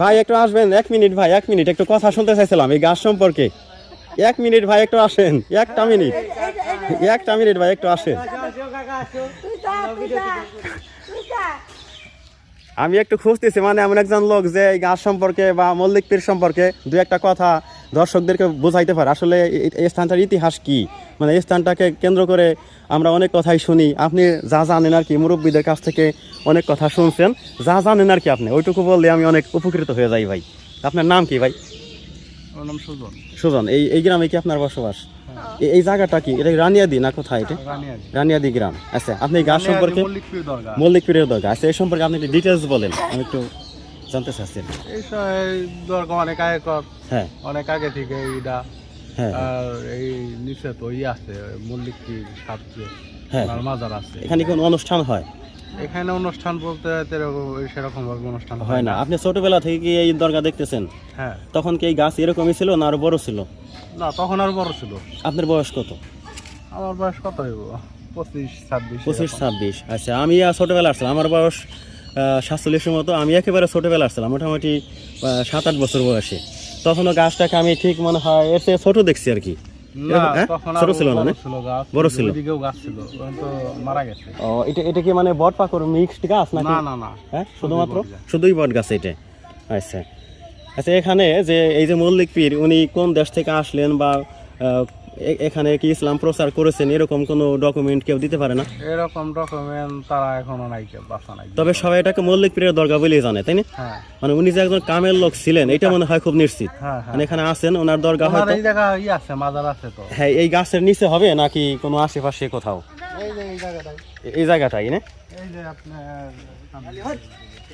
ভাই একটু আসবেন, 1 মিনিট ভাই, 1 মিনিট, একটু কথা শুনতে চাইছিলাম এই গাছ সম্পর্কে। 1 মিনিট ভাই, একটু আসেন, একটা মিনিট, একটা মিনিট ভাই, একটু আসেন। আমি একটু খুঁজতেছি, মানে এমন একজন লোক যে এই গাছ সম্পর্কে বা মল্লিক পীর সম্পর্কে দু একটা কথা দর্শকদেরকে বোঝাইতে পারে। আসলে এই স্থানটার ইতিহাস কি, মানে এই স্থানটাকে কেন্দ্র করে আমরা অনেক কথাই শুনি। আপনি যা জানেন আর কি, মুরব্বীদের কাছ থেকে অনেক কথা শুনছেন, যা জানেন আর কি, আপনি ওইটুকু বললে আমি অনেক উপকৃত হয়ে যাই ভাই। আপনার নাম কি ভাই? আমার নাম সুজন। সুজন। এই গ্রামে কি আপনার বসবাস? এই জায়গাটা কি, এটা রানিয়াদি না কোথায় এটা? রানিয়াদি গ্রাম। আচ্ছা, আপনি এই গাছ সম্পর্কে, মল্লিক পীরের দরগা, আচ্ছা, এই সম্পর্কে আপনি একটু ডিটেলস বলেন, আমি একটু জানতে চাচ্ছি। এই দরগা অনেক আগে হ্যাঁ, অনেক আগে থেকে এইটা। হ্যাঁ, আর এই নিচে তো আছে মল্লিক পীর সাথে হ্যাঁ, মাজার আছে। এখানে কোন অনুষ্ঠান হয়? এখানে অনুষ্ঠান বলতে সেরকম ভাবে অনুষ্ঠান হয় না। আপনি ছোটবেলা থেকে কি এই দরগা দেখতেছেন? হ্যাঁ। তখন কি এই গাছ এরকমই ছিল না আরো বড় ছিল? না, তখন আর বড় ছিল। আপনার বয়স কত? আমার বয়স কত হইব? 25-26। 25-26। আচ্ছা, আমি ছোটবেলা আসছিলাম, আমার বয়স 47-এর মতো। আমি একেবারে ছোটবেলা আসছিলাম, মোটামুটি 7-8 বছর বয়সে। তখনও গাছটাকে আমি ঠিক মনে হয় এর চেয়ে ছোট দেখছি আর কি। ছোট ছিল না? বড় ছিল। মারা গেছে। ও, এটা কি মানে বট পাকড় মিক্সড গাছ নাকি? না না, হ্যাঁ, শুধুমাত্র শুধুই বট গাছ এটা। আচ্ছা আচ্ছা, এখানে যে এই যে মল্লিক পীর, উনি কোন দেশ থেকে আসলেন বা এখানে কি ইসলাম প্রচার করেছেন, এরকম কোনো ডকুমেন্ট কেউ দিতে পারে না? এরকম ডকুমেন্ট তারা এখনো নাই, কেউ বাসা নাই। তবে সবাই এটাকে মল্লিক পীরের দরগা বলেই জানে, তাই না? হ্যাঁ। মানে উনি যে একজন কামের লোক ছিলেন, এটা মনে হয় খুব নিশ্চিত। মানে এখানে আছেন, ওনার দরগা হয়তো এই জায়গা আছে, মাজার আছে তো। হ্যাঁ, এই গাছের নিচে হবে নাকি কোনো আশেপাশে কোথাও? এই জায়গাটাই না? এই যে আপনার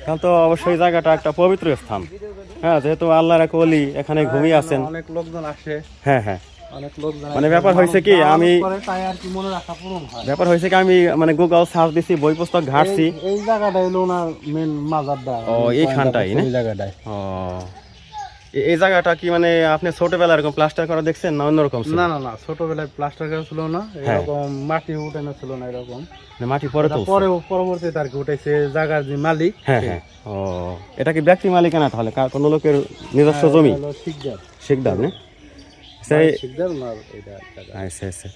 তাহলে তো অবশ্যই জায়গাটা একটা পবিত্র স্থান। হ্যাঁ, যেহেতু আল্লাহর এক ওলি এখানে ঘুমিয়ে আছেন। অনেক লোকজন আসে। হ্যাঁ হ্যাঁ। অনেক লোকজন মানে ব্যাপার হয়েছে কি, আমি তাই আর কি মনে রাখা পূরণ হয়। ব্যাপার হয়েছে কি, আমি মানে গুগল সার্চ দিছি, বই পুস্তক ঘাটছি। এই জায়গাটা হলো ওনার মেন মাজারটা। ও, এইখানটাই না? এই জায়গাটায়। ও, এই জায়গাটা কি মানে আপনি ছোটবেলায় এরকম প্লাস্টার করা দেখছেন না অন্যরকম ছিল? না না না, ছোটবেলায় প্লাস্টার করা ছিল না, এরকম মাটি উঠানো ছিল না এরকম। মাটি পরে তো পরে পরবর্তীতে আর কি উঠাইছে জায়গার যে মালিক। হ্যাঁ হ্যাঁ। ও, এটা কি ব্যক্তি মালিকানা তাহলে, কোনো লোকের নিজস্ব জমি? শিকদার। শিকদার না? শিকদার না, এটা আচ্ছা আচ্ছা।